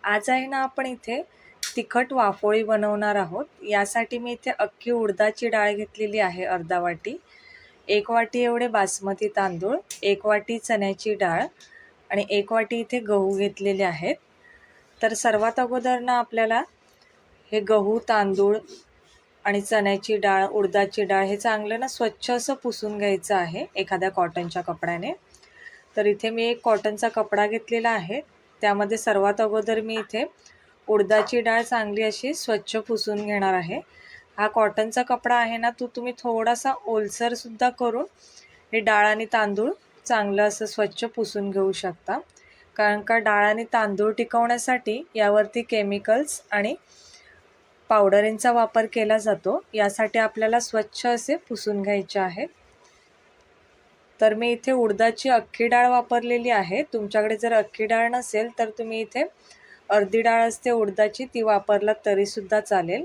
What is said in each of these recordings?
आज आहे ना आपण इथे तिखट वाफोळी बनवणार आहोत। यासाठी मी इथे अख्खी उडदाची डाळ घेतलेली आहे अर्धा वाटी, 1 वाटी एवढे बासमती तांदूळ, 1 वाटी चण्याची डाळ आणि 1 वाटी इथे गहू घेतलेले आहेत। तर सर्वात अगोदर ना आपल्याला हे गहू, तांदूळ आणि चण्याची डाळ, उडदाची डाळ हे चांगलं ना स्वच्छ असं पुसून घ्यायचं आहे एखाद्या कॉटनच्या कपड्याने। तर इथे मी एक कॉटनचा कपडा घेतलेला आहे, त्यामध्ये सर्वात अगोदर मी इथे उडदाची डाळ चांगली अशी स्वच्छ पुसून घेणार आहे। हा कॉटनचा कपडा आहे ना, तो तुम्ही थोडासा ओलसरसुद्धा करून हे डाळ आणि तांदूळ चांगलं असं स्वच्छ पुसून घेऊ शकता, कारण का डाळ आणि तांदूळ टिकवण्यासाठी यावरती केमिकल्स आणि पावडरींचा वापर केला जातो। यासाठी आपल्याला स्वच्छ असे पुसून घ्यायचे आहेत। तर मी इथे उडदाची अख्खी डाळ वापरलेली आहे। तुमच्याकडे जर अख्खी डाळ नसेल तर तुम्ही इथे अर्धी डाळ असते उडदाची, ती वापरलात तरीसुद्धा चालेल।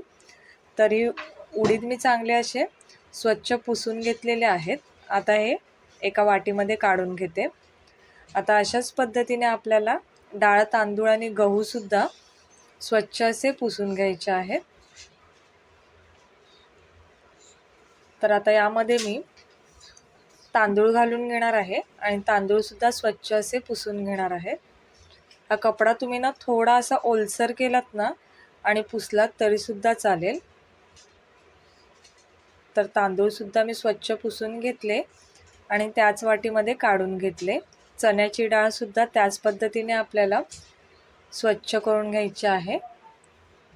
तरी उडीद मी चांगले असे स्वच्छ पुसून घेतलेले आहेत। आता हे एका वाटीमध्ये काढून घेते। आता अशाच पद्धतीने आपल्याला डाळ, तांदूळ आणि गहूसुद्धा स्वच्छ असे पुसून घ्यायचे आहेत। तर आता यामध्ये मी तांदूळ घालून घेणार आहे आणि तांदूळसुद्धा स्वच्छ असे पुसून घेणार आहे। हा कपडा तुम्ही ना थोडा असा ओलसर केलात ना आणि पुसलात तरीसुद्धा चालेल। तर तांदूळसुद्धा मी स्वच्छ पुसून घेतले आणि त्याच वाटीमध्ये काढून घेतले। चण्याची डाळसुद्धा त्याच पद्धतीने आपल्याला स्वच्छ करून घ्यायची आहे।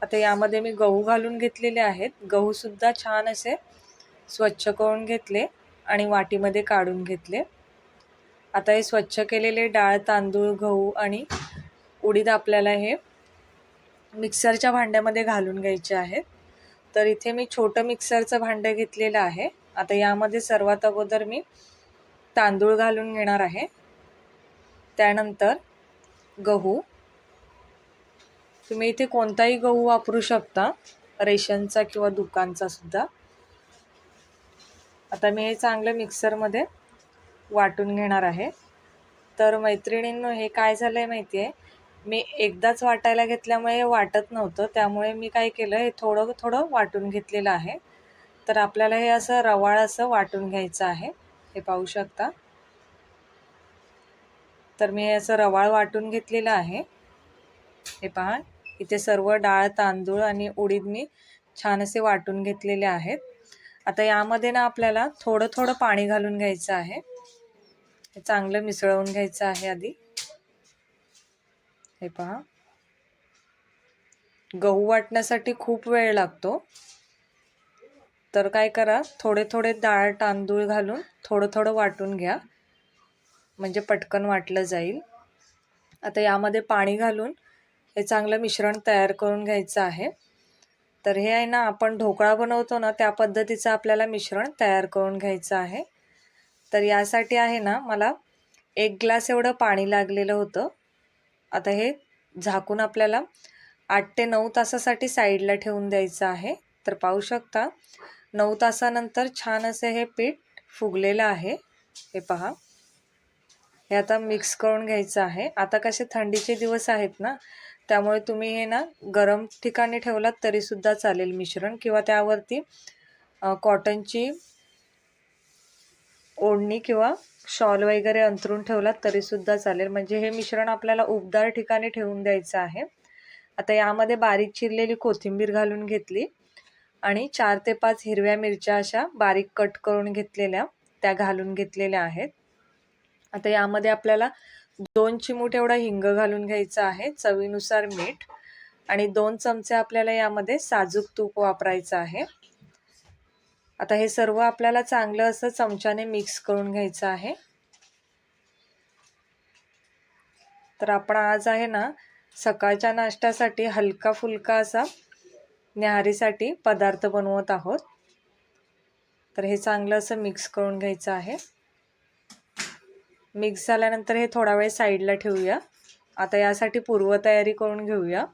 आता यामध्ये मी गहू घालून घेतलेले आहेत, गहूसुद्धा छान असे स्वच्छ करून घेतले आणि वाटीमध्ये काढून घेतले। आता हे स्वच्छ केलेले डाळ, तांदूळ, गहू आणि उडीद आपल्याला हे मिक्सरच्या भांड्यामध्ये घालून घ्यायचे आहेत। तर इथे मी छोटं मिक्सरचं भांडं घेतलेलं आहे। आता यामध्ये सर्वात अगोदर मी तांदूळ घालून घेणार आहे, त्यानंतर गहू। तुम्ही इथे कोणताही गहू वापरू शकता, रेशनचा किंवा दुकानचा सुद्धा। आता मी हे चांगलं मिक्सरमध्ये वाटून घेणार आहे। तर मैत्रिणींनो, हे काय झालं आहे माहिती आहे, मी एकदाच वाटायला घेतल्यामुळे हे वाटत नव्हतं, त्यामुळे मी काय केलं, हे थोडं थोडं वाटून घेतलेलं आहे। तर आपल्याला हे असं रवाळ असं वाटून घ्यायचं आहे, हे पाहू शकता। तर मी हे असं रवाळ वाटून घेतलेलं आहे। हे पहा, इथे सर्व डाळ, तांदूळ आणि उडीद मी छान असे वाटून घेतलेले आहेत। आता यामध्ये ना आपल्याला थोडं थोडं पाणी घालून घ्यायचं आहे, हे चांगलं मिसळून घ्यायचं आहे आधी। हे पहा, गहू वाटण्यासाठी खूप वेळ लागतो, तर काय करा, थोडे थोडे डाळ, तांदूळ घालून थोडं थोडं वाटून घ्या, म्हणजे पटकन वाटलं जाईल। आता यामध्ये पाणी घालून हे चांगलं मिश्रण तयार करून घ्यायचं आहे। तर हे आहे ना, आपण ढोकळा बनवतो ना, त्या पद्धतीचं आपल्याला मिश्रण तयार करून घ्यायचं आहे। तर यासाठी आहे ना, मला 1 ग्लास एवढं पाणी लागलेलं होतं। आता हे झाकून आपल्याला 8 ते 9 तासासाठी साईडला ठेवून द्यायचं आहे। तर पाहू शकता, 9 तासानंतर छान असे हे पीठ फुगलेलं आहे। हे पहा, हे आता मिक्स करून घ्यायचं आहे। आता कसे थंडीचे दिवस आहेत ना, त्यामुळे तुम्ही हे ना गरम ठिकाणी ठेवलात तरीसुद्धा चालेल मिश्रण, किंवा त्यावरती कॉटनची ओढणी किंवा शॉल वगैरे अंथरून ठेवलात तरीसुद्धा चालेल, म्हणजे हे मिश्रण आपल्याला उबदार ठिकाणी ठेवून द्यायचं आहे। आता यामध्ये बारीक चिरलेली कोथिंबीर घालून घेतली आणि 4 ते 5 हिरव्या मिरच्या अशा बारीक कट करून घेतलेल्या त्या घालून घेतलेल्या आहेत। आता यामध्ये आपल्याला 2 चिमूट एवढा हिंग घालून घ्यायचा आहे, चवीनुसार मीठ आणि 2 चमचे आपल्याला यामध्ये साजूक तूप वापरायचं आहे। आता हे सर्व आपल्याला चांगलं असं चमच्याने मिक्स करून घ्यायचं आहे। तर आपण आज आहे ना, सकाळच्या नाश्त्यासाठी हलका फुलका असा न्याहारीसाठी पदार्थ बनवत आहोत। तर हे चांगलं असं मिक्स करून घ्यायचं आहे। मिक्स झाल्यानंतर हे थोडा वेळ साईडला ठेवूया। आता यासाठी पूर्वतयारी करून घेऊया।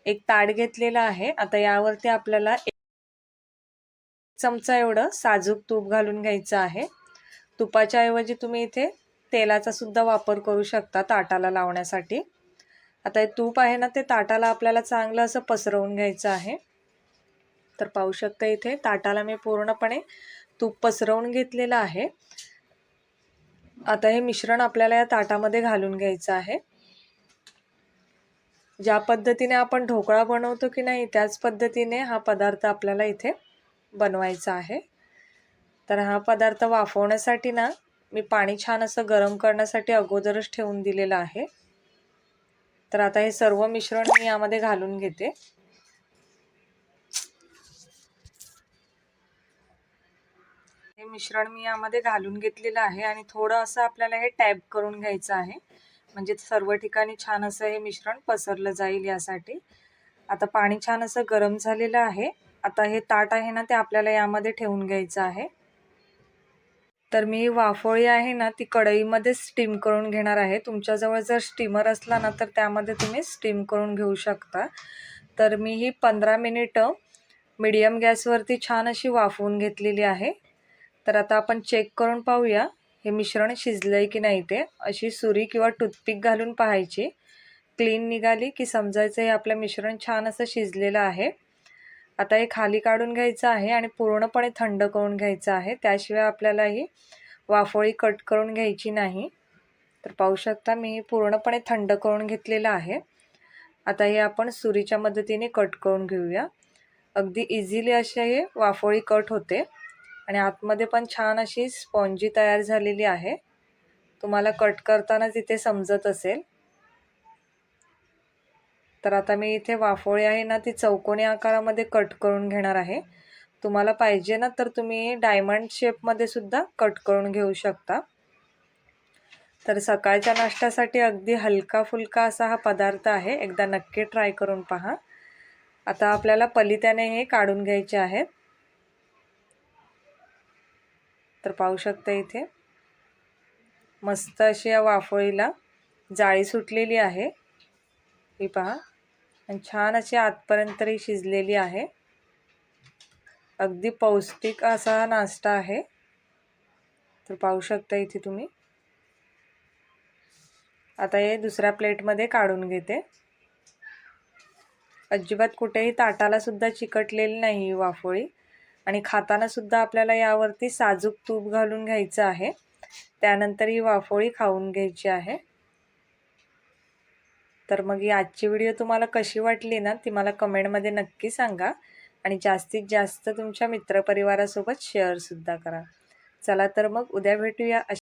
एक ताट घेतलेलं आहे, आता यावरती आपल्याला 1 चमचा एवढं साजूक तूप घालून घ्यायचं आहे। तुपाच्या ऐवजी तुम्ही इथे तेलाचा सुद्धा वापर करू शकता ताटाला लावण्यासाठी। आता हे तूप आहे ना ते ताटाला आपल्याला चांगलं असं पसरवून घ्यायचं आहे. तर पाहू शकता इथे ताटाला मी पूर्णपणे तूप पसरवून घेतलेलं आहे. आता हे मिश्रण आपल्याला या ताटामध्ये घालून घ्यायचं आहे. ज्या पद्धतीने आपण ढोकळा बनवतो की नाही त्याच पद्धतीने हा पदार्थ आपल्याला इथे बनवायचा आहे. तर हा पदार्थ वाफवण्यासाठी ना मी पाणी छान असं गरम करण्यासाठी अगोदरच ठेवून दिलेलं आहे. तर आता हे सर्व मिश्रण मी यामध्ये घालून घेते. हे मिश्रण मी यामध्ये घालून घेतलेलं आहे आणि थोडं असं आपल्याला हे टॅप करून घ्यायचं आहे, म्हणजे सर्व ठिकाणी छान असं हे मिश्रण पसरलं जाईल यासाठी. आता पाणी छान असं गरम झालेलं आहे. आता हे ताट आहे ना ते आपल्याला यामध्ये ठेवून घ्यायचं आहे. तर मी वाफोळी आहे ना ती कढईमध्ये स्टीम करून घेणार आहे. तुमच्याजवळ जर स्टीमर असला ना तर त्यामध्ये तुम्ही स्टीम करून घेऊ शकता. तर मी ही 15 मिनिटं मीडियम गॅसवरती छान अशी वाफवून घेतलेली आहे. तर आता आपण चेक करून पाहूया हे मिश्रण शिजलंय की नाही ते. अशी सुरी किंवा टूथपिक घालून पाहायची. क्लीन निघाली की समजायचं हे आपलं मिश्रण छान असं शिजलेलं आहे. आता हे खाली काढून घ्यायचं आहे आणि पूर्णपणे थंड करून घ्यायचं आहे. त्याशिवाय आपल्याला ही वाफोळी कट करून घ्यायची नाही. तर पाहू शकता मी पूर्णपणे थंड करून घेतलेलं आहे. आता हे आपण सुरीच्या मदतीने कट करून घेऊया. अगदी इझिली अशी हे वाफोळी कट होते आणि आतमध्ये पण छान अशी स्पॉन्जी तयार झालेली आहे. तुम्हाला कट करतानाच इथे समजत असेल. तर आता मी इथे वाफोळी आहे ना ती चौकोनी आकारामध्ये कट करून घेणार आहे. तुम्हाला पाहिजे ना तर तुम्ही डायमंड शेपमध्ये सुद्धा कट करून घेऊ शकता. तर सकाळच्या नाश्त्यासाठी अगदी हलका फुलका असा हा पदार्थ आहे. एकदा नक्की ट्राय करून पहा. आता आपल्याला पलित्याने हे काढून घ्यायचे आहेत. तर पाहू शकता इथे मस्त अशी या वाफोळीला जाळी सुटलेली आहे. ही पहा आणि छान अशी आतपर्यंत ही शिजलेली आहे. अगदी पौष्टिक असा हा नाश्ता आहे. तर पाहू शकता इथे तुम्ही. आता हे दुसऱ्या प्लेटमध्ये काढून घेते. अजिबात कुठेही ताटाला सुद्धा चिकटलेली नाही वाफोळी आणि खाताना सुद्धा आपल्याला यावरती साजूक तूप घालून घ्यायचं आहे. त्यानंतर ही वाफोळी खाऊन घ्यायची आहे. तर मग ही आजची व्हिडिओ तुम्हाला कशी वाटली ना ती मला कमेंटमध्ये नक्की सांगा आणि जास्तीत जास्त तुमच्या मित्रपरिवारासोबत शेअर सुद्धा करा. चला तर मग उद्या भेटूया.